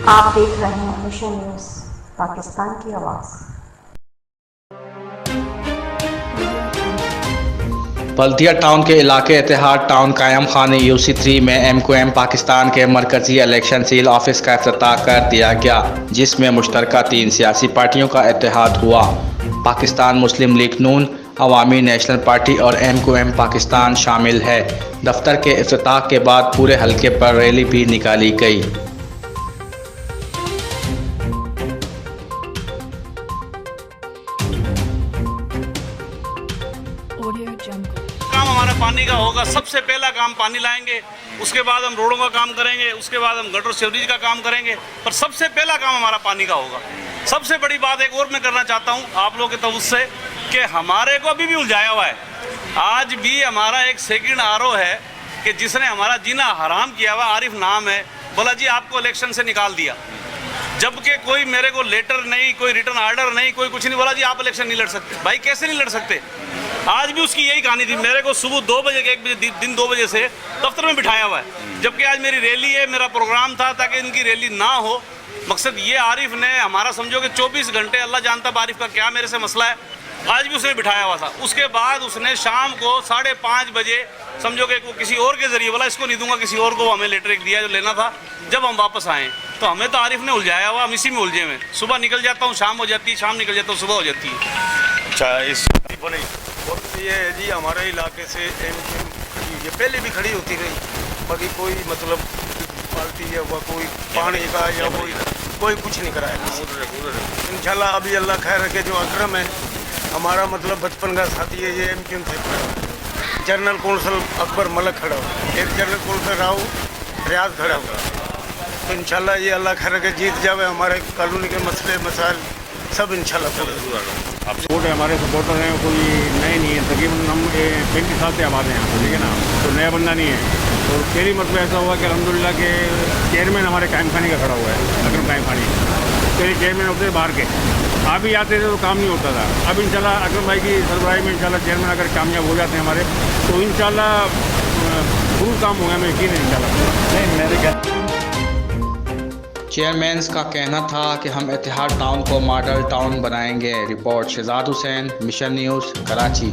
आप देख रहे हैं मिशन न्यूज़, पाकिस्तान की आवाज़। बल्दिया टाउन के इलाके इत्तेहाद टाउन कायम खानी UC3 में MQM पाकिस्तान के मरकजी इलेक्शन सील ऑफिस का इफ्तिताह कर दिया गया, जिसमें मुश्तरका 3 सियासी पार्टियों का इत्तेहाद हुआ। पाकिस्तान मुस्लिम लीग नून, अवामी नेशनल पार्टी और MQM पाकिस्तान शामिल है। दफ्तर के इफ्तिताह के बाद पूरे हलके पर रैली भी निकाली गई। काम हमारा पानी का होगा। सबसे पहला काम पानी लाएंगे, उसके बाद हम रोडों का काम करेंगे, उसके बाद हम गटर सीवरेज का काम करेंगे, पर सबसे पहला काम हमारा पानी का होगा। सबसे बड़ी बात एक और मैं करना चाहता हूं आप लोगों के तवज्जो से कि हमारे को अभी भी उलझाया हुआ है। आज भी हमारा एक सेकंड RO है कि जिसने हमारा जीना हराम किया हुआ, आरिफ नाम है, बोला जी आपको इलेक्शन से निकाल दिया, जबकि कोई मेरे को लेटर नहीं, कोई रिटर्न ऑर्डर नहीं, कोई कुछ नहीं, बोला जी आप इलेक्शन नहीं लड़ सकते। भाई कैसे नहीं लड़ सकते? आज भी उसकी यही कहानी थी। मेरे को सुबह 2 बजे के 1 बजे दिन 2 बजे से दफ्तर में बिठाया हुआ है, जबकि आज मेरी रैली है, मेरा प्रोग्राम था ताकि इनकी रैली ना हो। मकसद ये आरिफ ने हमारा समझो कि 24 घंटे, अल्लाह जानता आरिफ का क्या मेरे से मसला है, आज भी उसने बिठाया हुआ था। उसके बाद उसने शाम को 5:30 बजे समझो कि वो किसी और के जरिए बोला इसको नहीं दूंगा, किसी और को हमें लेटर एक दिया जो लेना था। जब हम वापस आए तो हमें तो आरिफ ने उलझाया हुआ, हम इसी में उलझे हुए। सुबह निकल जाता हूँ, शाम हो जाती है, शाम निकल जाता हूँ, सुबह हो जाती है। अच्छा, इस और ये है जी हमारे इलाके से ये पहले भी खड़ी होती रही, बाकी कोई मतलब पार्टी या हुआ कोई पानी का या कोई कुछ नहीं कराया। इंशाल्लाह अभी अल्लाह खैर रखे। जो अकरम है हमारा मतलब बचपन का साथी है, ये MQM से जनरल कौंसल अकबर मलक खड़ा हुआ, एक जनरल कौंसल राव रियाज खड़ा हुआ। तो इंशाल्लाह ये अल्लाह खैर रखे जीत जावे। हमारे कानूनी के मसले मसाइल सब इंशाल्लाह पूरे। सपोर्ट है, हमारे सपोर्टर हैं, कोई नए नहीं है, तकरीबन हम 35 साल से आबाद हैं यहाँ पर, ठीक है ना, तो नया बंदा नहीं है। तो पहली मतलब ऐसा हुआ कि अल्हम्दुलिल्लाह के चेयरमैन हमारे कायम खानी का खड़ा हुआ है, अकरम कायम खानी। पहले चेयरमैन होते थे बाहर के, आप ही आते थे तो काम नहीं होता था। अब इंशाल्लाह अकरम भाई की सरबराही में इंशाल्लाह चेयरमैन अगर कामयाब हो जाते हैं हमारे, तो इंशाल्लाह फुल काम होगा, मैं यकीन है इंशाल्लाह। नहीं मेरे चेयरमैन का कहना था कि हम इत्तेहाद टाउन को मॉडल टाउन बनाएंगे। Report Shahzad Hussain, mission news, Karachi.